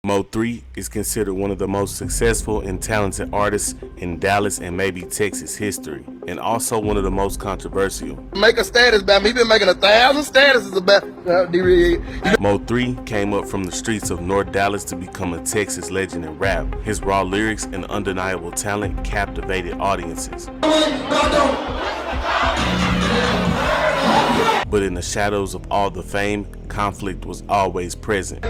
MO3 is considered one of the most successful and talented artists in Dallas and maybe Texas history, and also one of the most controversial. Make a status about me. He been making 1,000 statuses about MO3 came up from the streets of North Dallas to become a Texas legend in rap. His raw lyrics and undeniable talent captivated audiences. But in the shadows of all the fame, conflict was always present.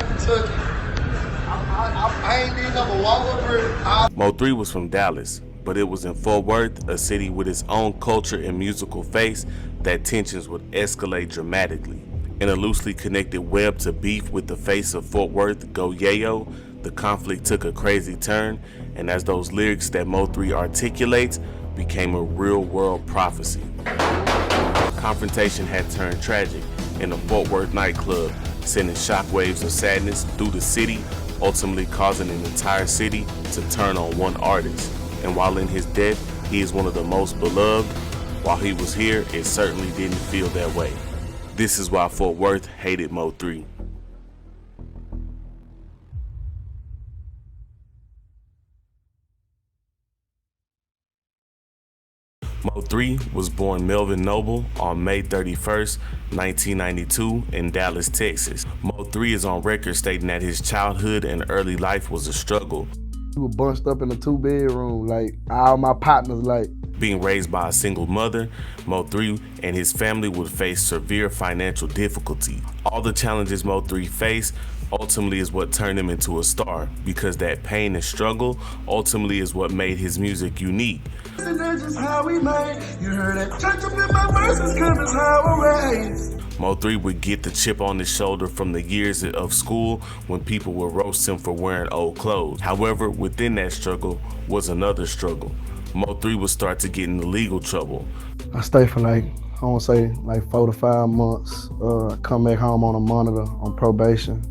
MO3 was from Dallas, but it was in Fort Worth, a city with its own culture and musical face, that tensions would escalate dramatically. In a loosely connected web to beef with the face of Fort Worth, Go Yayo, the conflict took a crazy turn, and as those lyrics that MO3 articulates became a real-world prophecy. Confrontation had turned tragic in a Fort Worth nightclub, sending shockwaves of sadness through the city, ultimately causing an entire city to turn on one artist. And while in his death, he is one of the most beloved, while he was here, it certainly didn't feel that way. This is why Fort Worth hated MO3. MO3 was born Melvin Noble on May 31st, 1992 in Dallas, Texas. MO3 is on record stating that his childhood and early life was a struggle. We were bunched up in a 2-bedroom, like all my partners, like. Being raised by a single mother, MO3 and his family would face severe financial difficulty. All the challenges MO3 faced ultimately is what turned him into a star, because that pain and struggle ultimately is what made his music unique. MO3 would get the chip on his shoulder from the years of school when people would roast him for wearing old clothes. However, within that struggle was another struggle. MO3 would start to get into legal trouble. I stayed for like, I want to say like 4 to 5 months. Come back home on a monitor, on probation.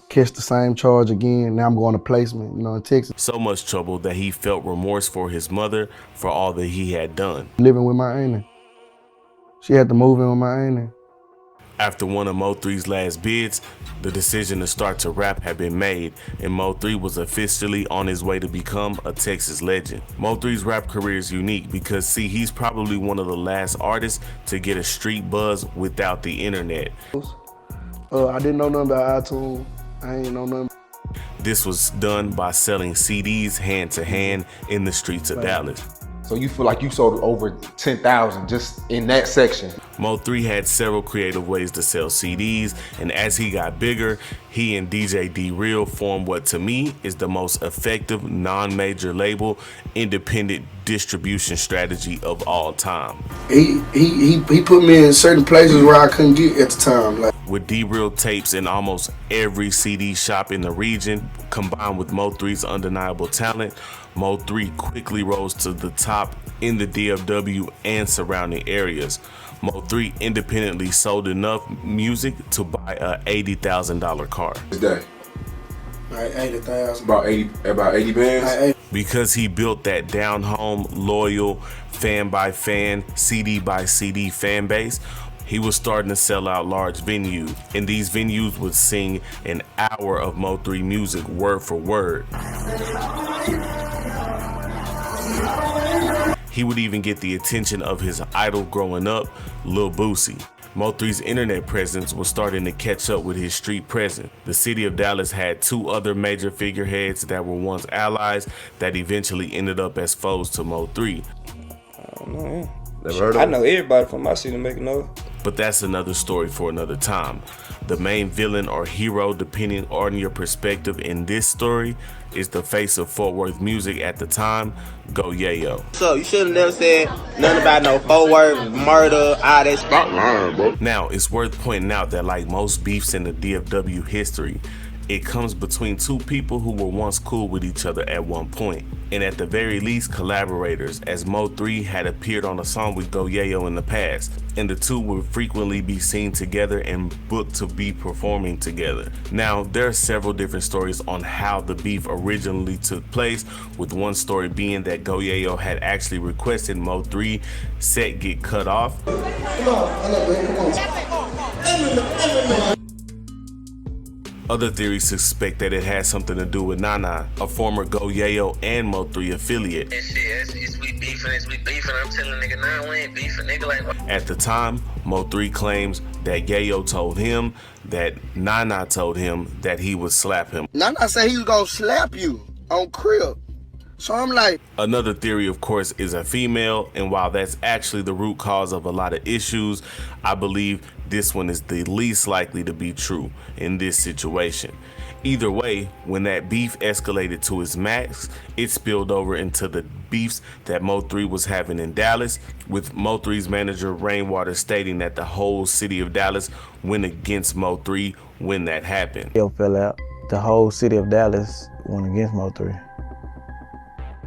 Catch the same charge again. Now I'm going to placement, in Texas. So much trouble that he felt remorse for his mother for all that he had done. Living with my auntie. She had to move in with my auntie. After one of MO3's last bids, the decision to start to rap had been made, and MO3 was officially on his way to become a Texas legend. MO3's rap career is unique because, see, he's probably one of the last artists to get a street buzz without the internet. I didn't know nothing about iTunes. I ain't know nothing. This was done by selling CDs hand to hand in the streets of Dallas. So you feel like you sold over 10,000 just in that section? MO3 had several creative ways to sell CDs, and as he got bigger, he and DJ D-Real formed what to me is the most effective non-major label independent distribution strategy of all time. He put me in certain places where I couldn't get at the time. Like. With D-Real tapes in almost every CD shop in the region, combined with MO3's undeniable talent, MO3 quickly rose to the top in the DFW and surrounding areas. MO3 independently sold enough music to buy a $80,000 car. What's that? Like 80,000. About 80 bands? Because he built that down-home, loyal, fan by fan, CD by CD fan base, he was starting to sell out large venues, and these venues would sing an hour of MO3 music word for word. He would even get the attention of his idol growing up, Lil Boosie. MO3's internet presence was starting to catch up with his street presence. The city of Dallas had 2 other major figureheads that were once allies that eventually ended up as foes to MO3. I don't know. Never heard of I know everybody from my city making noise. But that's another story for another time. The main villain or hero, depending on your perspective in this story, is the face of Fort Worth music at the time, Go Yayo. So you should have never said nothing about no Fort Worth murder, all that. Stop lying, bro. Now, it's worth pointing out that like most beefs in the DFW history, it comes between 2 people who were once cool with each other at one point, and at the very least collaborators, as MO3 had appeared on a song with Go Yayo in the past, and the 2 would frequently be seen together and booked to be performing together. Now, there are several different stories on how the beef originally took place, with one story being that Go Yayo had actually requested MO3 set get cut off. Other theories suspect that it had something to do with Nana, a former Go Yayo and Mo3 affiliate. We beefing. I'm telling nigga, nah, we ain't beefing, nigga. Like, at the time, Mo3 claims that Yayo told him that Nana told him that he would slap him. Nana said he was gonna slap you on crib. So I'm like... Another theory, of course, is a female, and while that's actually the root cause of a lot of issues, I believe this one is the least likely to be true in this situation. Either way, when that beef escalated to its max, it spilled over into the beefs that Mo3 was having in Dallas, with Mo3's manager Rainwater stating that the whole city of Dallas went against Mo3 when that happened. Fell out. The whole city of Dallas went against Mo3.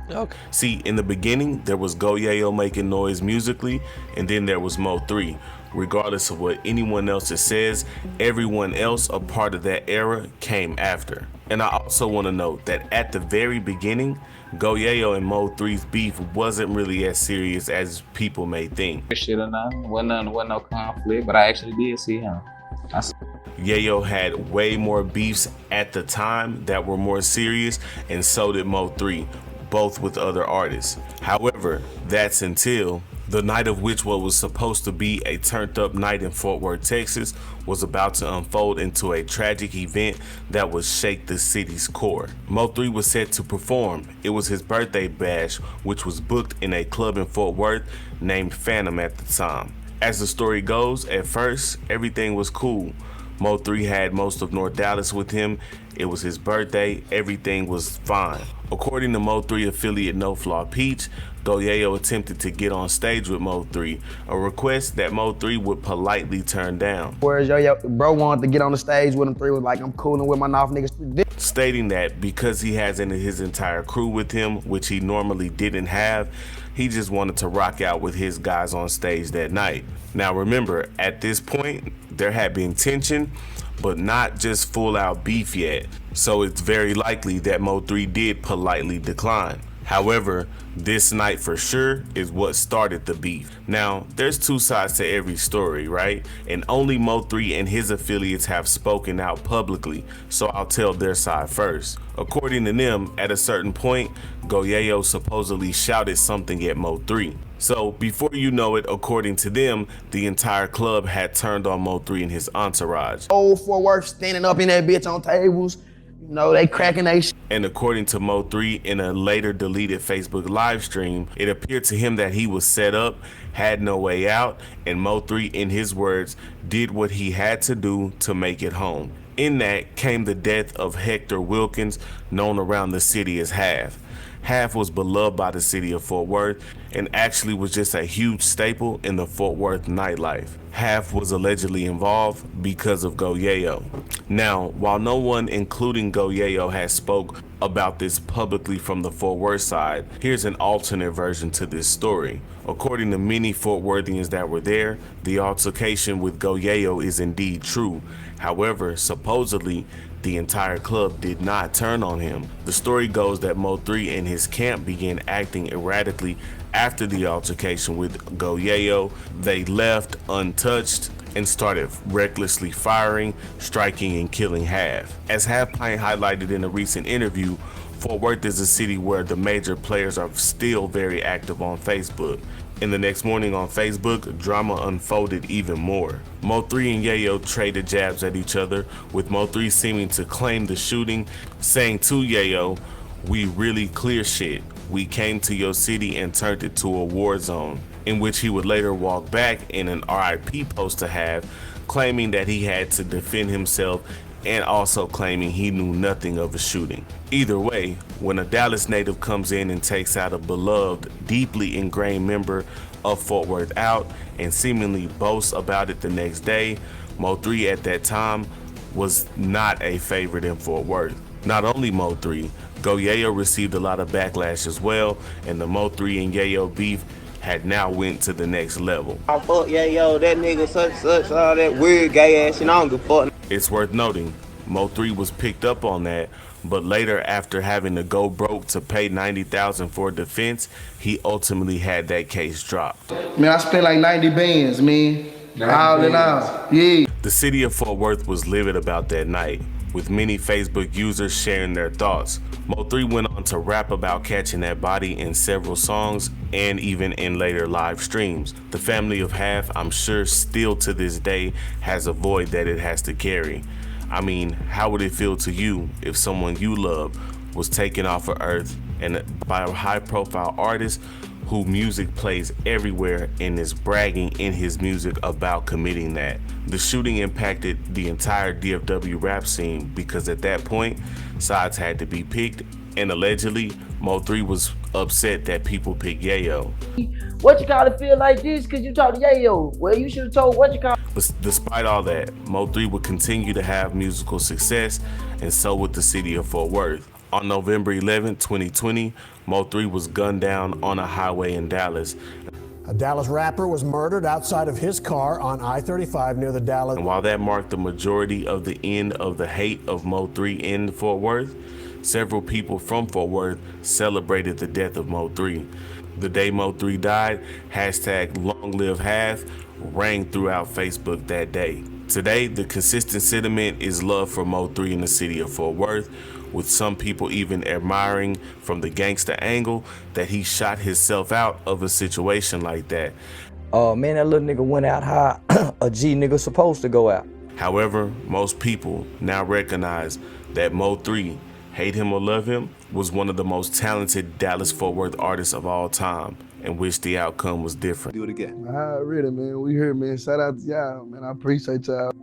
Okay. See, in the beginning, there was Go Yayo making noise musically, and then there was Mo3. Regardless of what anyone else says, everyone else a part of that era came after. And I also want to note that at the very beginning, Go Yayo and Mo3's beef wasn't really as serious as people may think. Shit or nothing, wasn't no conflict, but I actually did see him. Yayo had way more beefs at the time that were more serious, and so did Mo3, both with other artists. However, that's until the night of which what was supposed to be a turned up night in Fort Worth, Texas, was about to unfold into a tragic event that would shake the city's core. Mo3 was set to perform. It was his birthday bash, which was booked in a club in Fort Worth named Phantom at the time. As the story goes, at first, everything was cool. Mo3 had most of North Dallas with him. It was his birthday. Everything was fine. According to Mo3 affiliate No Flaw Peach, Go Yayo attempted to get on stage with Mo3, a request that Mo3 would politely turn down. Whereas yo, bro wanted to get on the stage with him, 3 was like, I'm cooling with my North niggas. Stating that because he has his entire crew with him, which he normally didn't have, he just wanted to rock out with his guys on stage that night. Now remember, at this point, there had been tension, but not just full out beef yet. So it's very likely that Mo3 did politely decline. However, this night for sure is what started the beef. Now, there's 2 sides to every story, right? And only Mo3 and his affiliates have spoken out publicly, so I'll tell their side first. According to them, at a certain point, Go Yayo supposedly shouted something at Mo3. So before you know it, according to them, the entire club had turned on Mo3 and his entourage. Old Fort Worth standing up in that bitch on tables. You know, they cracking they shit. And according to Mo3, in a later deleted Facebook live stream, it appeared to him that he was set up, had no way out, and Mo3, in his words, did what he had to do to make it home. In that came the death of Hector Wilkins, known around the city as Half. Half was beloved by the city of Fort Worth and actually was just a huge staple in the Fort Worth nightlife. Half was allegedly involved because of Go Yayo. Now, while no one, including Go Yayo, has spoke about this publicly from the Fort Worth side, here's an alternate version to this story. According to many Fort Worthians that were there, the altercation with Go Yayo is indeed true. However, supposedly, the entire club did not turn on him. The story goes that Mo3 and his camp began acting erratically after the altercation with Go Yayo. They left untouched and started recklessly firing, striking, and killing Half. As Half Pint highlighted in a recent interview, Fort Worth is a city where the major players are still very active on Facebook. And the next morning on Facebook, drama unfolded even more. Mo3 and Yayo traded jabs at each other, with Mo3 seeming to claim the shooting, saying to Yayo, "We really clear shit. We came to your city and turned it to a war zone," in which he would later walk back in an RIP post to Have, claiming that he had to defend himself and also claiming he knew nothing of a shooting. Either way, when a Dallas native comes in and takes out a beloved, deeply ingrained member of Fort Worth out and seemingly boasts about it the next day, Mo3 at that time was not a favorite in Fort Worth. Not only Mo3, Go Yayo received a lot of backlash as well, and the Mo3 and Yayo beef had now went to the next level. Oh, fuck, Yayo, that nigga such, all that weird gay ass shit, I don't give a fuck. It's worth noting, Mo3 was picked up on that, but later, after having to go broke to pay $90,000 for defense, he ultimately had that case dropped. Man, I spent like 90 bands, man. All in all, yeah. The city of Fort Worth was livid about that night, with many Facebook users sharing their thoughts. MO3 went on to rap about catching that body in several songs and even in later live streams. The family of Half, I'm sure still to this day, has a void that it has to carry. I mean, how would it feel to you if someone you love was taken off of Earth and by a high-profile artist whose music plays everywhere and is bragging in his music about committing that? The shooting impacted the entire DFW rap scene because at that point, sides had to be picked, and allegedly, MO3 was upset that people picked Yayo. What you call it feel like this because you talk to Yayo? Well, you should have told what you call. But despite all that, MO3 would continue to have musical success, and so would the city of Fort Worth. On November 11, 2020, MO3 was gunned down on a highway in Dallas. A Dallas rapper was murdered outside of his car on I-35 near the Dallas. And while that marked the majority of the end of the hate of MO3 in Fort Worth, several people from Fort Worth celebrated the death of MO3. The day MO3 died, hashtag Long Live Half rang throughout Facebook that day. Today, the consistent sentiment is love for MO3 in the city of Fort Worth, with some people even admiring from the gangster angle that he shot himself out of a situation like that. Man, that little nigga went out how a G nigga supposed to go out. However, most people now recognize that MO3, hate him or love him, was one of the most talented Dallas-Fort Worth artists of all time, and wish the outcome was different. Do it again. Really, man. We here, man. Shout out to y'all, man. I appreciate y'all.